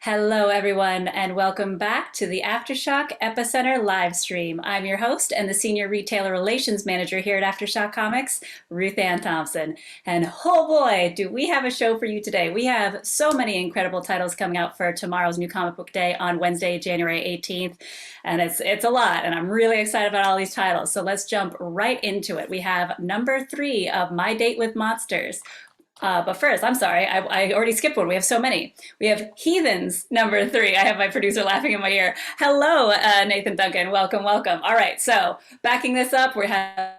Hello, everyone, and welcome back to the AfterShock EpiCenter live stream. I'm your host and the Senior Retailer Relations Manager here at AfterShock Comics, RuthAnn Thompson. And oh boy, do we have a show for you today. We have so many incredible titles coming out for tomorrow's New Comic Book Day on Wednesday, January 18th. And it's a lot, and I'm really excited about all these titles. So let's jump right into it. We have number 3 of My Date with Monsters. But first, I'm sorry, I already skipped one. We have so many. We have Heathens, number 3. I have my producer laughing in my ear. Hello, Nathan Duncan. Welcome, welcome. All right, so backing this up, we have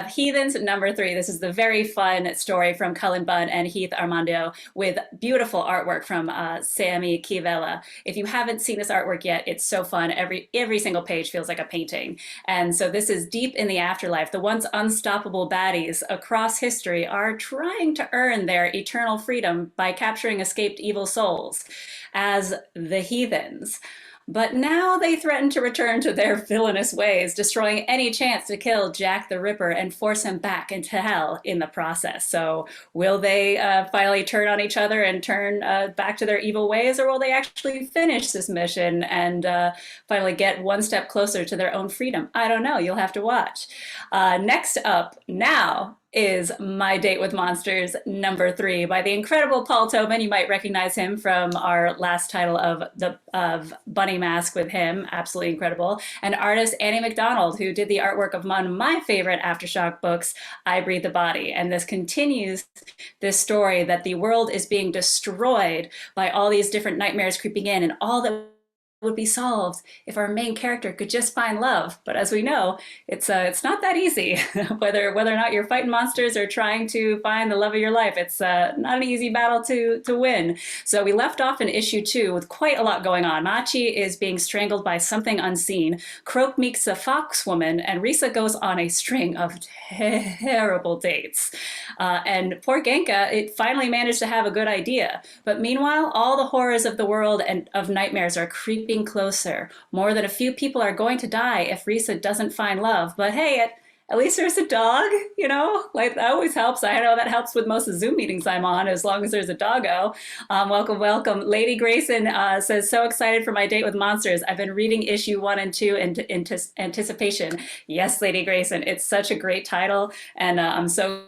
Heathens, number 3. This is the very fun story from Cullen Bunn and Heath Armando with beautiful artwork from Sammy Kivella. If you haven't seen this artwork yet, it's so fun. Every single page feels like a painting. And so this is deep in the afterlife. The once unstoppable baddies across history are trying to earn their eternal freedom by capturing escaped evil souls as the Heathens. But now they threaten to return to their villainous ways, destroying any chance to kill Jack the Ripper and force him back into hell in the process. So will they finally turn on each other and turn back to their evil ways, or will they actually finish this mission and finally get one step closer to their own freedom? I don't know. You'll have to watch. Next up now is My Date with Monsters, number 3, by the incredible Paul Tobin. You might recognize him from our last title of Bunny Mask with him, absolutely incredible. And artist Annie McDonald, who did the artwork of one of my favorite Aftershock books, I Breathe the Body. And this continues this story that the world is being destroyed by all these different nightmares creeping in, and all that would be solved if our main character could just find love. But as we know, it's not that easy. whether or not you're fighting monsters or trying to find the love of your life, it's not an easy battle to win. So we left off in issue 2 with quite a lot going on. Machi is being strangled by something unseen. Croak meets a fox woman, and Risa goes on a string of terrible dates. And poor Genka, it finally managed to have a good idea. But meanwhile, all the horrors of the world and of nightmares are creeping closer. More than a few people are going to die if Risa doesn't find love. But hey, at least there's a dog, you know? Like, that always helps. I know that helps with most of the Zoom meetings I'm on, as long as there's a doggo. Welcome, welcome. Lady Grayson says, so excited for My Date with Monsters. I've been reading issue 1 and 2 in anticipation. Yes, Lady Grayson, it's such a great title, and I'm so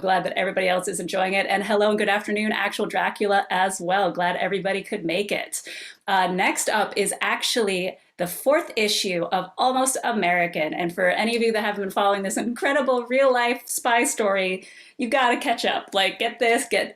glad that everybody else is enjoying it. And hello and good afternoon, Actual Dracula as well. Glad everybody could make it. Next up is actually the 4th issue of Almost American. And for any of you that haven't been following this incredible real-life spy story, you gotta catch up. Like, get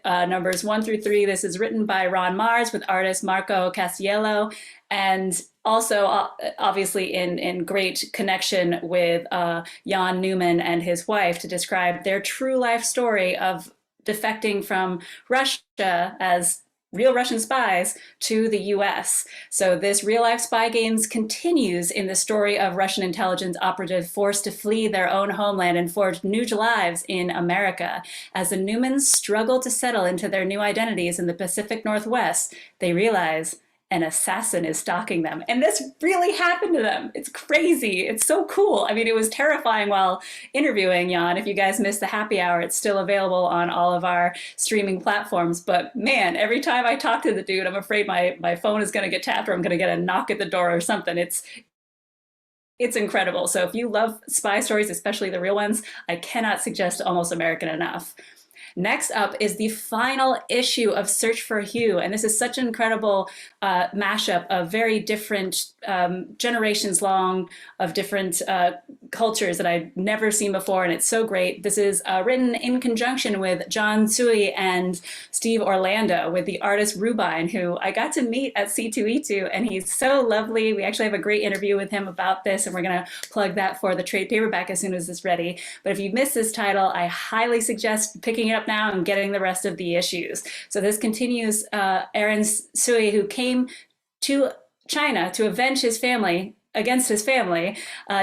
numbers 1 through 3. This is written by Ron Mars with artist Marco Castiello, and also obviously in great connection with Jan Newman and his wife to describe their true life story of defecting from Russia as real Russian spies to the US. So this real life spy games continues in the story of Russian intelligence operatives forced to flee their own homeland and forge new lives in America. As the Newmans struggle to settle into their new identities in the Pacific Northwest, they realize an assassin is stalking them. And this really happened to them. It's crazy. It's so cool. I mean, it was terrifying while interviewing Jan. If you guys missed the happy hour, it's still available on all of our streaming platforms. But man, every time I talk to the dude, I'm afraid my phone is going to get tapped or I'm going to get a knock at the door or something. It's incredible. So if you love spy stories, especially the real ones, I cannot suggest Almost American enough. Next up is the final issue of Search for Hugh, and this is such an incredible mashup of very different generations long of different cultures that I've never seen before, and it's so great. This is written in conjunction with John Tsui and Steve Orlando with the artist Rubine, who I got to meet at C2E2, and he's so lovely. We actually have a great interview with him about this, and we're going to plug that for the trade paperback as soon as it's ready. But if you missed this title, I highly suggest picking it up now and getting the rest of the issues. So this continues Aaron Sui, who came to China to avenge his family against his family,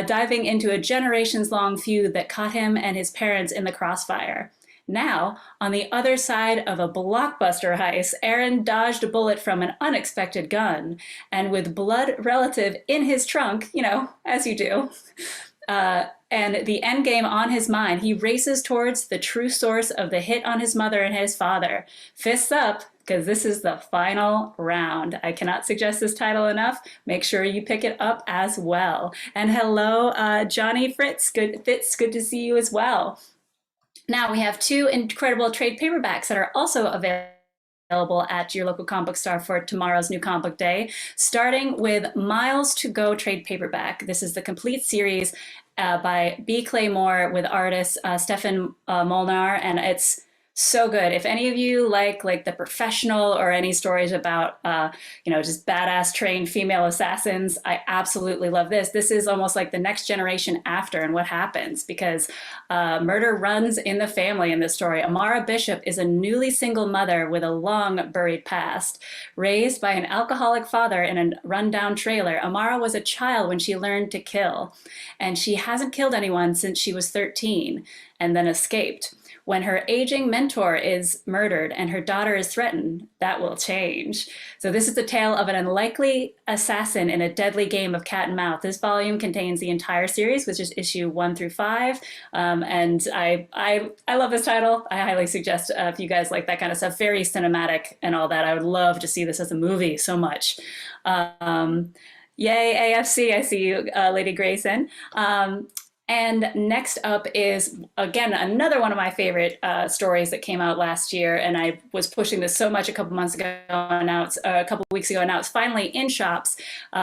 diving into a generations-long feud that caught him and his parents in the crossfire. Now, on the other side of a blockbuster heist, Aaron dodged a bullet from an unexpected gun, and with blood relative in his trunk, you know, as you do, and the end game on his mind, he races towards the true source of the hit on his mother and his father. Fists up, because this is the final round. I cannot suggest this title enough. Make sure you pick it up as well. And hello, Johnny Fritz. Good to see you as well. Now we have two incredible trade paperbacks that are also available at your local comic book store for tomorrow's new comic book day, starting with Miles to Go trade paperback. This is the complete series by B. Claymore with artist Stefan Molnar, and it's so good. If any of you like The Professional or any stories about just badass trained female assassins, I absolutely love this. This is almost like the next generation after and what happens, because murder runs in the family in this story. Amara Bishop is a newly single mother with a long buried past. Raised by an alcoholic father in a rundown trailer, Amara was a child when she learned to kill, and she hasn't killed anyone since she was 13 and then escaped. When her aging mentor is murdered and her daughter is threatened, that will change. So this is the tale of an unlikely assassin in a deadly game of cat and mouse. This volume contains the entire series, which is issue 1 through 5. And I love this title. I highly suggest if you guys like that kind of stuff, very cinematic and all that. I would love to see this as a movie so much. Yay, AFC, I see you, Lady Grayson. And next up is, again, another one of my favorite stories that came out last year. And I was pushing this so much a couple months ago, and now it's a couple weeks ago, and now it's finally in shops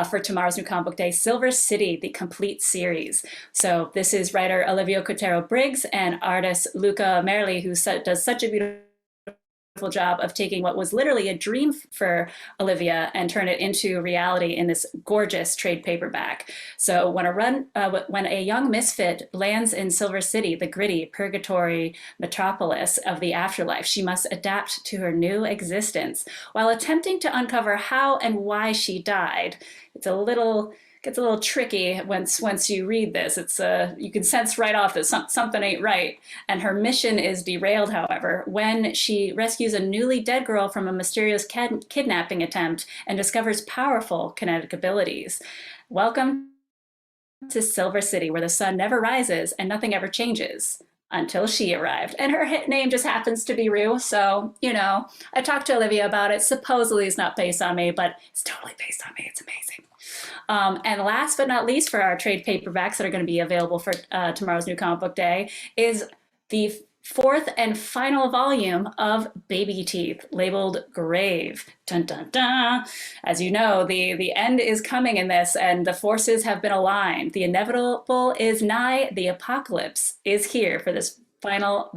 for tomorrow's new comic book day, Silver City, the complete series. So this is writer Olivia Cotero Briggs and artist Luca Merli, who does such a beautiful job of taking what was literally a dream for Olivia and turn it into reality in this gorgeous trade paperback. So when a young misfit lands in Silver City, the gritty purgatory metropolis of the afterlife, she must adapt to her new existence while attempting to uncover how and why she died. Gets a little tricky once you read this. It's you can sense right off that something ain't right. And her mission is derailed, however, when she rescues a newly dead girl from a mysterious kidnapping attempt and discovers powerful kinetic abilities. Welcome to Silver City, where the sun never rises and nothing ever changes. Until she arrived. And her hit name just happens to be Rue. So, I talked to Olivia about it. Supposedly it's not based on me, but it's totally based on me. It's amazing. And last but not least, for our trade paperbacks that are going to be available for tomorrow's new comic book day, is the fourth and final volume of Baby Teeth, labeled Grave. Dun, dun, dun. As you know, the end is coming in this, and the forces have been aligned. The inevitable is nigh. The apocalypse is here for this final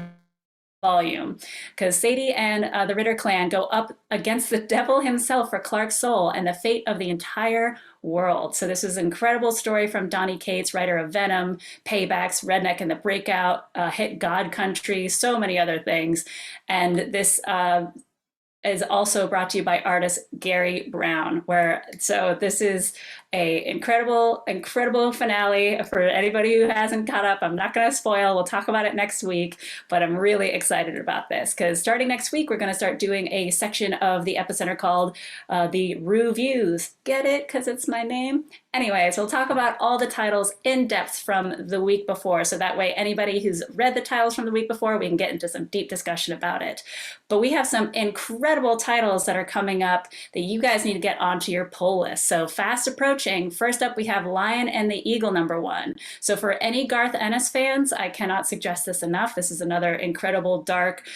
volume, because Sadie and the Ritter clan go up against the devil himself for Clark's soul and the fate of the entire world. So this is an incredible story from Donny Cates, writer of Venom, Paybacks, Redneck and the Breakout, hit God Country, so many other things. And this is also brought to you by artist Gary Brown. So this is a incredible finale for anybody who hasn't caught up. I'm not going to spoil. We'll talk about it next week, but I'm really excited about this because starting next week, we're going to start doing a section of the EpiCenter called the Reviews. Get it? Because it's my name. Anyways, we'll talk about all the titles in depth from the week before. So that way, anybody who's read the titles from the week before, we can get into some deep discussion about it. But we have some incredible titles that are coming up that you guys need to get onto your pull list. So fast approaching. First up, we have Lion and the Eagle #1. So for any Garth Ennis fans, I cannot suggest this enough. This is another incredible, dark,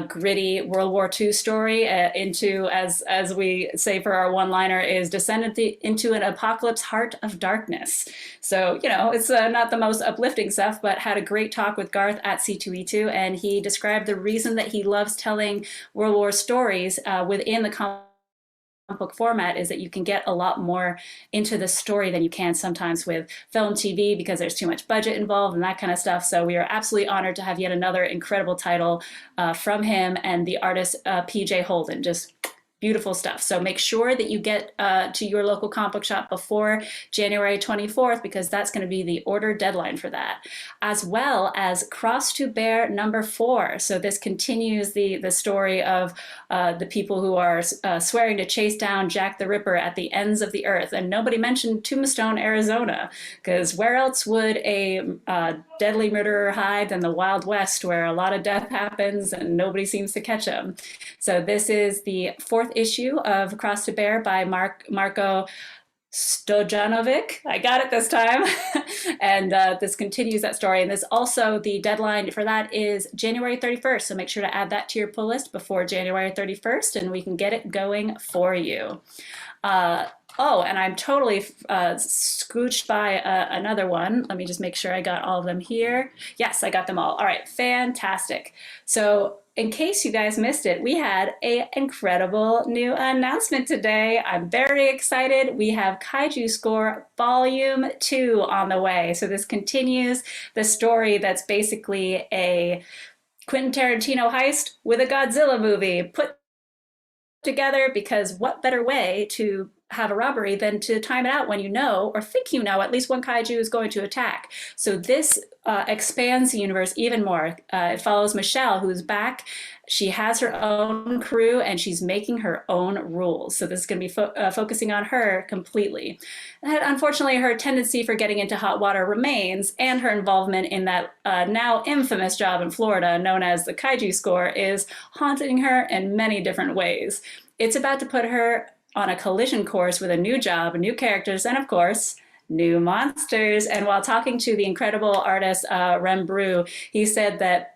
gritty World War II story into, as we say for our one-liner, is descended into an apocalypse heart of darkness. So, it's not the most uplifting stuff, but had a great talk with Garth at C2E2, and he described the reason that he loves telling World War stories within the comic book format is that you can get a lot more into the story than you can sometimes with film TV because there's too much budget involved and that kind of stuff. So we are absolutely honored to have yet another incredible title from him and the artist PJ Holden. Just beautiful stuff. So make sure that you get to your local comic book shop before January 24th, because that's going to be the order deadline for that, as well as Cross to Bear #4. So this continues the story of the people who are swearing to chase down Jack the Ripper at the ends of the earth. And nobody mentioned Tombstone, Arizona, because where else would a deadly murderer hide than the Wild West, where a lot of death happens and nobody seems to catch him. So this is the 4th issue of Cross to Bear by Marko Stojanovic. I got it this time. And this continues that story. And this also, the deadline for that is January 31st. So make sure to add that to your pull list before January 31st, and we can get it going for you. Oh, and I'm totally scooched by another one. Let me just make sure I got all of them here. Yes, I got them all. All right, fantastic. So in case you guys missed it, we had an incredible new announcement today. I'm very excited. We have Kaiju Score Volume 2 on the way. So this continues the story that's basically a Quentin Tarantino heist with a Godzilla movie put together, because what better way to have a robbery than to time it out when you know, or think you know, at least one kaiju is going to attack. So this expands the universe even more. It follows Michelle, who's back. She has her own crew and she's making her own rules. So this is going to be focusing on her completely. And unfortunately, her tendency for getting into hot water remains, and her involvement in that now infamous job in Florida known as the Kaiju Score is haunting her in many different ways. It's about to put her on a collision course with a new job, new characters, and of course, new monsters. And while talking to the incredible artist Rem Brew, he said that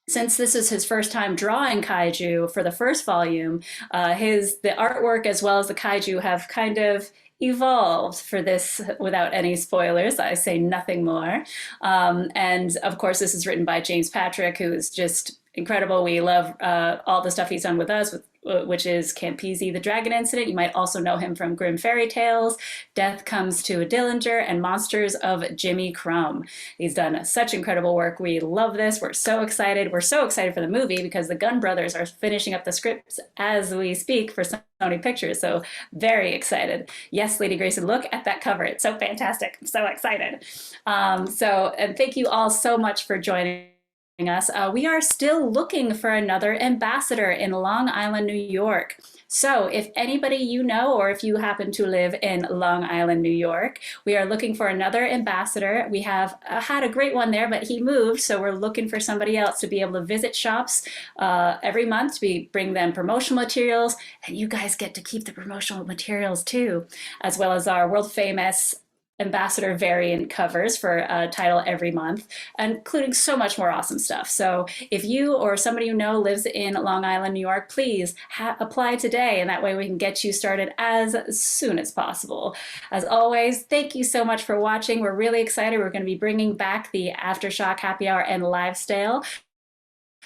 since this is his first time drawing kaiju for the first volume, the artwork as well as the kaiju have kind of evolved for this. Without any spoilers, I say nothing more. And of course, this is written by James Patrick, who is just incredible. We love all the stuff he's done with us, which is Campese, the Dragon Incident. You might also know him from Grim Fairy Tales, Death Comes to a Dillinger, and Monsters of Jimmy Crumb. He's done such incredible work. We love this. We're so excited. We're so excited for the movie because the Gunn brothers are finishing up the scripts as we speak for Sony Pictures. So very excited. Yes, Lady Grayson, look at that cover. It's so fantastic. I'm so excited. And thank you all so much for joining us. We are still looking for another ambassador in Long Island, New York. So if anybody you know, or if you happen to live in Long Island, New York, we are looking for another ambassador. We have had a great one there, but he moved, so we're looking for somebody else to be able to visit shops every month. We bring them promotional materials, and you guys get to keep the promotional materials too, as well as our world famous ambassador variant covers for title every month, including so much more awesome stuff. So if you or somebody you know lives in Long Island, New York, please apply today, and that way we can get you started as soon as possible. As always, thank you so much for watching. We're really excited. We're going to be bringing back the AfterShock Happy Hour and Live Sale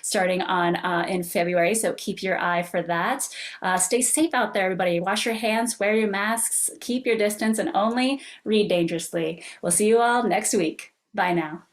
starting on in February, so keep your eye for that. Stay safe out there, everybody. Wash your hands, wear your masks, keep your distance, and only read dangerously. We'll see you all next week. Bye now.